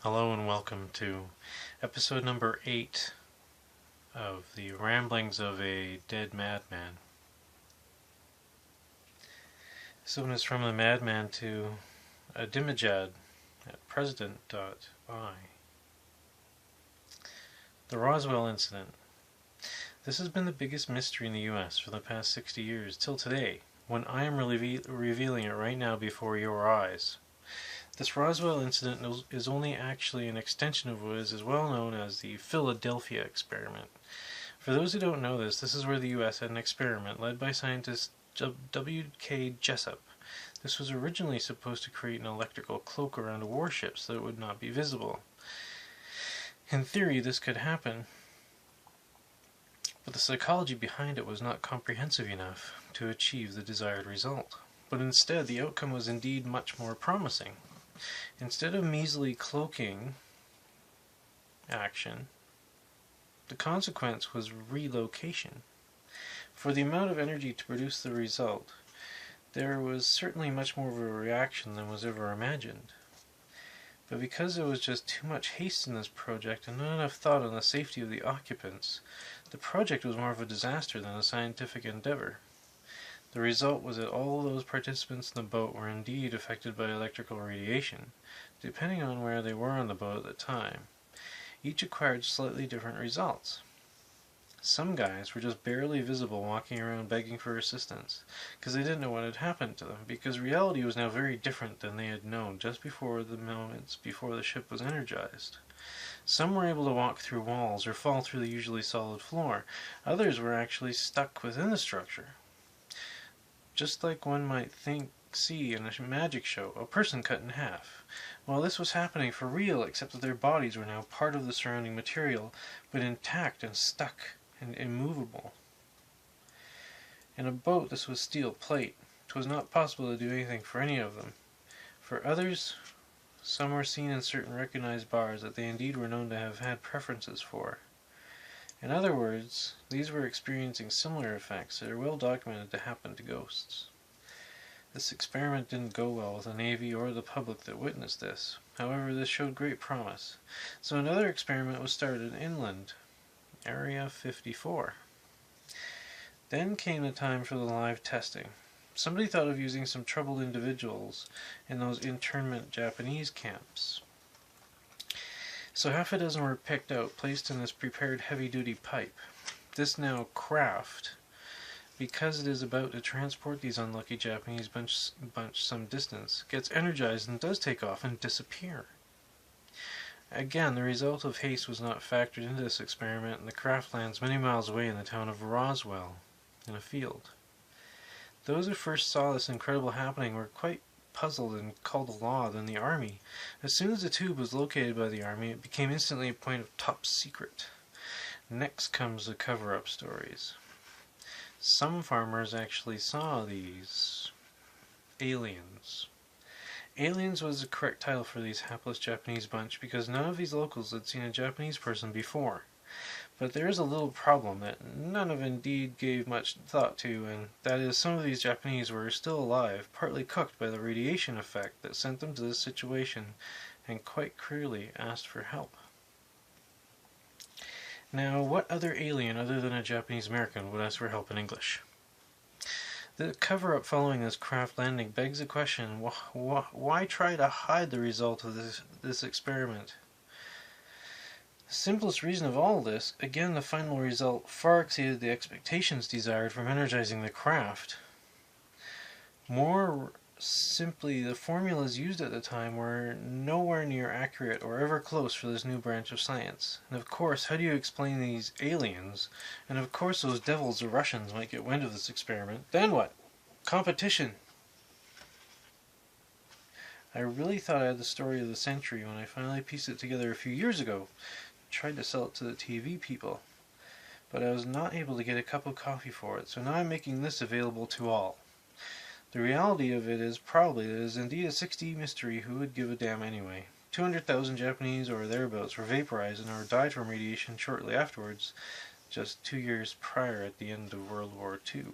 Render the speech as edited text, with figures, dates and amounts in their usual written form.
Hello and welcome to episode number 8 of the Ramblings of a Dead Madman. This one is from the Madman to a Dimajad at president.i. The Roswell Incident. This has been the biggest mystery in the US for the past 60 years, till today, when I am revealing it right now before your eyes. This Roswell incident is only actually an extension of what is as well known as the Philadelphia experiment. For those who don't know this is where the US had an experiment led by scientist W.K. Jessup. This was originally supposed to create an electrical cloak around a warship so that it would not be visible. In theory, this could happen, but the psychology behind it was not comprehensive enough to achieve the desired result. But instead, the outcome was indeed much more promising. Instead of measly cloaking action, the consequence was relocation. For the amount of energy to produce the result, there was certainly much more of a reaction than was ever imagined. But because there was just too much haste in this project and not enough thought on the safety of the occupants, the project was more of a disaster than a scientific endeavor. The result was that all those participants in the boat were indeed affected by electrical radiation, depending on where they were on the boat at the time. Each acquired slightly different results. Some guys were just barely visible walking around begging for assistance, because they didn't know what had happened to them, because reality was now very different than they had known just before the moments before the ship was energized. Some were able to walk through walls or fall through the usually solid floor. Others were actually stuck within the structure. Just like one might see in a magic show, a person cut in half. Well, this was happening for real, except that their bodies were now part of the surrounding material, but intact and stuck and immovable. In a boat, this was steel plate. 'Twas not possible to do anything for any of them. For others, some were seen in certain recognized bars that they indeed were known to have had preferences for. In other words, these were experiencing similar effects that are well documented to happen to ghosts. This experiment didn't go well with the Navy or the public that witnessed this. However, this showed great promise. So another experiment was started inland, Area 54. Then came the time for the live testing. Somebody thought of using some troubled individuals in those internment Japanese camps. So half a dozen were picked out, placed in this prepared heavy-duty pipe. This now craft, because it is about to transport these unlucky Japanese bunch some distance, gets energized and does take off and disappear. Again, the result of haste was not factored into this experiment, and the craft lands many miles away in the town of Roswell, in a field. Those who first saw this incredible happening were quite puzzled and called a law than the Army. As soon as the tube was located by the Army, it became instantly a point of top secret. Next comes the cover-up stories. Some farmers actually saw these aliens. Aliens was the correct title for these hapless Japanese bunch because none of these locals had seen a Japanese person before. But there is a little problem that none of indeed gave much thought to, and that is some of these Japanese were still alive, partly cooked by the radiation effect that sent them to this situation, and quite clearly asked for help. Now, what other alien other than a Japanese American would ask for help in English? The cover-up following this craft landing begs the question, why try to hide the result of this experiment? The simplest reason of all this, again, the final result far exceeded the expectations desired from energizing the craft. More simply, the formulas used at the time were nowhere near accurate or ever close for this new branch of science. And of course, how do you explain these aliens? And of course those devils, the Russians, might get wind of this experiment. Then what? Competition! I really thought I had the story of the century when I finally pieced it together a few years ago. Tried to sell it to the TV people, but I was not able to get a cup of coffee for it, so now I'm making this available to all. The reality of it is probably that it is indeed a 60 mystery. Who would give a damn anyway? 200,000 Japanese or thereabouts were vaporized and or died from radiation shortly afterwards, just 2 years prior at the end of World War II.